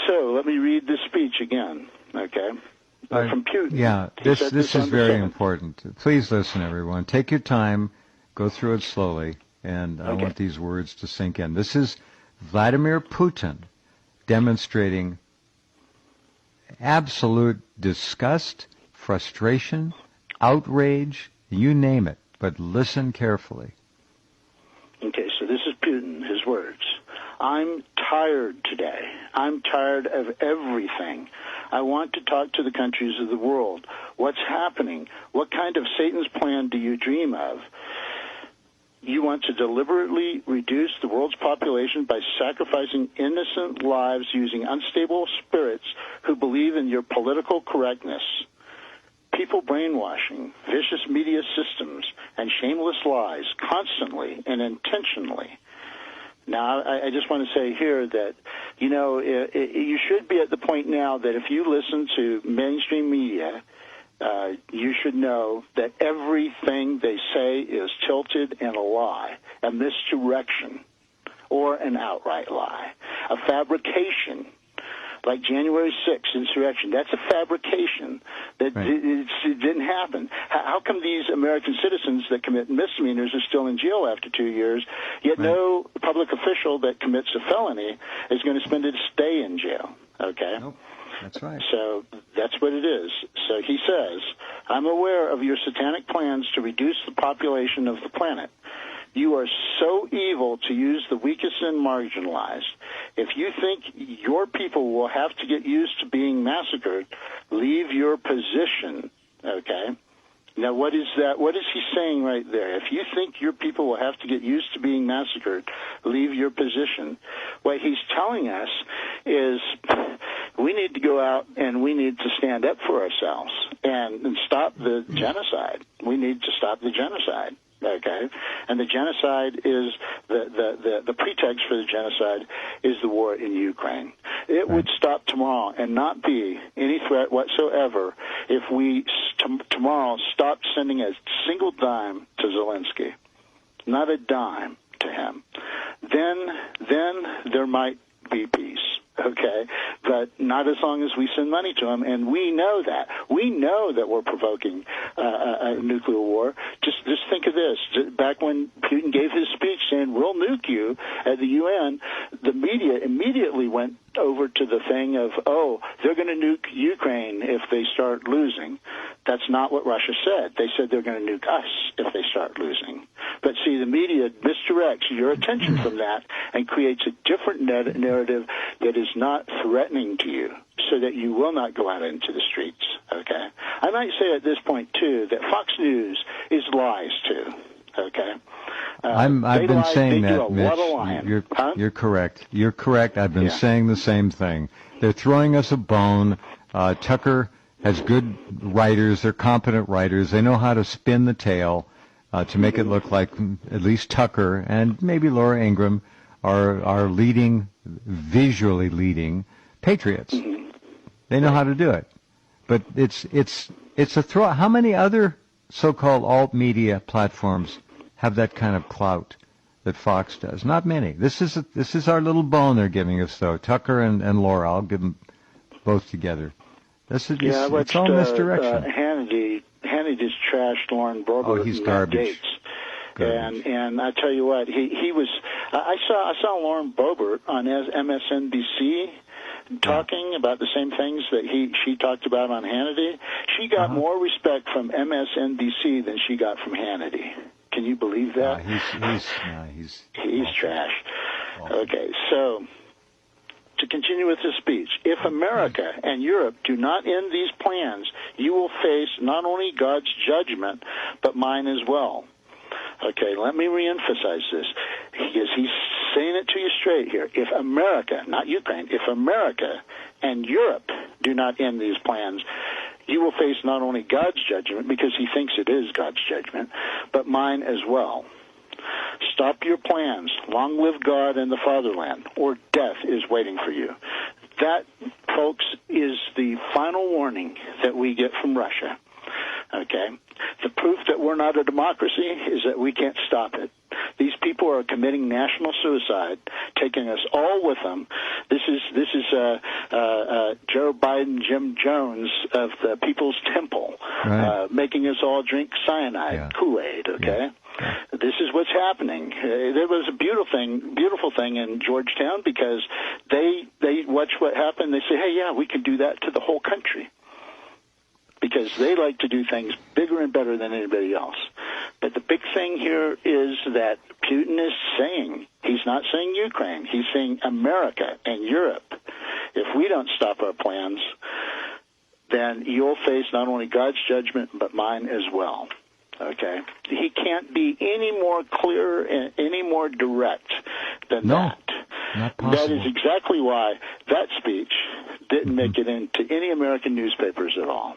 So let me read this speech again, okay? From Putin. Yeah, this is very important. Please listen, everyone. Take your time, go through it slowly, and I want these words to sink in. This is Vladimir Putin demonstrating absolute disgust, frustration, outrage, you name it, but listen carefully. Okay, so this is Putin, his words. I'm tired today. I'm tired of everything. I want to talk to the countries of the world. What's happening? What kind of Satan's plan do you dream of? You want to deliberately reduce the world's population by sacrificing innocent lives using unstable spirits who believe in your political correctness. People brainwashing, vicious media systems, and shameless lies constantly and intentionally. Now, I just want to say here that, you know, you should be at the point now that if you listen to mainstream media, you should know that everything they say is tilted and a lie, a misdirection, or an outright lie, a fabrication. Like January 6th insurrection, that's a fabrication. That it didn't happen. How come these American citizens that commit misdemeanors are still in jail after 2 years, yet no public official that commits a felony is going to spend a stay in jail? Okay? Nope. That's right. So that's what it is. So he says, I'm aware of your satanic plans to reduce the population of the planet. You are so evil to use the weakest and marginalized. If you think your people will have to get used to being massacred, leave your position, okay? Now, what is that? What is he saying right there? If you think your people will have to get used to being massacred, leave your position. What he's telling us is we need to go out and we need to stand up for ourselves and stop the genocide. We need to stop the genocide. Okay, and the genocide is the pretext for the genocide is the war in Ukraine. It would stop tomorrow and not be any threat whatsoever if we tomorrow stopped sending a single dime to Zelensky, not a dime to him. Then there might be peace. Okay, but not as long as we send money to him, and we know that. We know that we're provoking a nuclear war. Just think of this. Back when Putin gave his speech saying, we'll nuke you at the UN, the media immediately went over to the thing of, oh, they're going to nuke Ukraine if they start losing. That's not what Russia said. They said they're going to nuke us if they start losing. But see, the media misdirects your attention from that and creates a different narrative that is not threatening to you so that you will not go out into the streets, okay? I might say at this point, too, that Fox News is lies, too, okay? I've been saying that, Mitch. You're correct. You're correct. I've been saying the same thing. They're throwing us a bone. Tucker has good writers. They're competent writers. They know how to spin the tale to make it look like at least Tucker and maybe Laura Ingraham are leading, visually leading patriots. They know how to do it. But it's a throw. How many other so-called alt media platforms have that kind of clout that Fox does? Not many. This is our little bone they're giving us, though. Tucker and Laura, I'll give them both together. It's all misdirection. Hannity just trashed Lauren Boebert. Oh, he's garbage. And I tell you what, he was. I saw Lauren Boebert on MSNBC talking about the same things that she talked about on Hannity. She got more respect from MSNBC than she got from Hannity. Can you believe that? He's trash. Okay, so to continue with the speech, if America and Europe do not end these plans, you will face not only God's judgment, but mine as well. Okay, let me reemphasize this, because he's saying it to you straight here. If America, not Ukraine, if America and Europe do not end these plans, you will face not only God's judgment, because he thinks it is God's judgment, but mine as well. Stop your plans. Long live God and the fatherland, or death is waiting for you. That, folks, is the final warning that we get from Russia. Okay? The proof that we're not a democracy is that we can't stop it. These people are committing national suicide, taking us all with them. This is Joe Biden, Jim Jones of the People's Temple, right. Making us all drink cyanide, Kool-Aid. Okay. Yeah. This is what's happening. There was a beautiful thing in Georgetown because they watch what happened. They say, hey, yeah, we can do that to the whole country, because they like to do things bigger and better than anybody else. But the big thing here is that Putin is saying, he's not saying Ukraine, he's saying America and Europe. If we don't stop our plans, then you'll face not only God's judgment, but mine as well. Okay? He can't be any more clear and any more direct than that. Not possible. That is exactly why that speech didn't make it into any American newspapers at all.